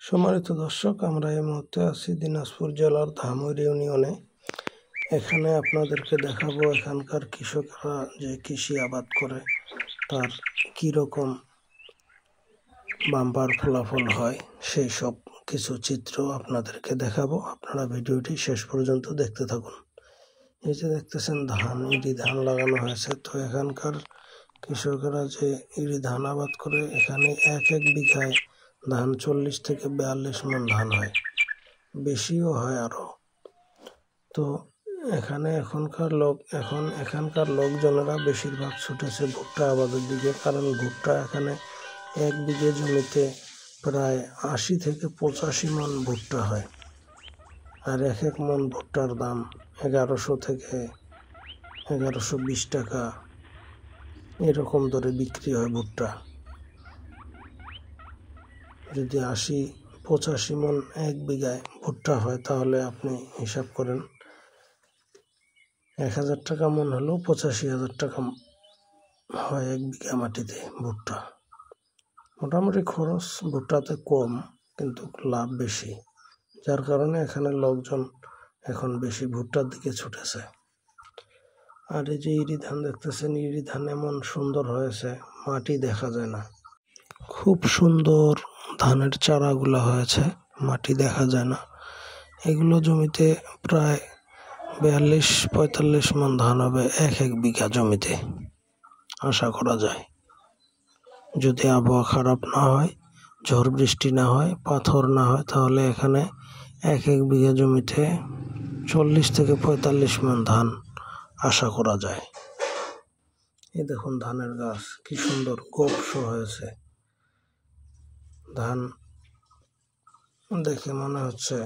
সম্মানিত দর্শক, আমরা এই মুহূর্তে আছি দিনাজপুর জেলার ধামইর ইউনিয়নে। এখানে আপনাদেরকে দেখাবো এখানকার কৃষকরা যে কৃষি আবাদ করে তার কীরকম বাম্পার ফলাফল হয় সেই সব কিছু চিত্র আপনাদেরকে দেখাবো। আপনারা ভিডিওটি শেষ পর্যন্ত দেখতে থাকুন। এই যে দেখতেছেন ইরি ধান লাগানো হয়েছে। তো এখানকার কৃষকেরা যে ইরি ধান আবাদ করে, এখানে এক বিঘায় ধান 40 থেকে 42 মণ ধান হয়, বেশিও হয় আরো। তো এখানকার লোকজনেরা বেশিরভাগ ছুটেছে ভুট্টা আবাদের দিকে, কারণ ভুট্টা এখানে এক বিঘে জমিতে প্রায় 80 থেকে 85 মণ ভুট্টা হয়। আর এক মণ ভুট্টার দাম 1100 থেকে 1120 টাকা এরকম দরে বিক্রি হয় ভুট্টা। যদি 80-85 মণ এক বিঘায় ভুট্টা হয়, তাহলে আপনি হিসাব করেন 1000 টাকা মণ হলেও 85,000 টাকা হয় এক বিঘা মাটিতে ভুট্টা। মোটামুটি খরচ ভুট্টাতে কম, কিন্তু লাভ বেশি, যার কারণে এখানে লোকজন এখন বেশি ভুট্টার দিকে ছুটেছে। আর এই যে ইরি ধান দেখতেছেন, ইরি ধান এমন সুন্দর হয়েছে, মাটি দেখা যায় না, খুব সুন্দর ধানের চারাগুলো হয়েছে, মাটি দেখা যায় না। এগুলো জমিতে প্রায় 42-45 মণ ধান হবে এক বিঘা জমিতে, আশা করা যায়। যদি আবহাওয়া খারাপ না হয়, ঝড় বৃষ্টি না হয়, পাথর না হয়, তাহলে এখানে এক বিঘা জমিতে 40 থেকে 45 মণ ধান আশা করা যায়। এই দেখুন ধানের গাছ কি সুন্দর গোপস হয়েছে। ধান দেখে মনে হচ্ছে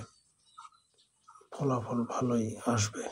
ফলাফল ভালোই আসবে।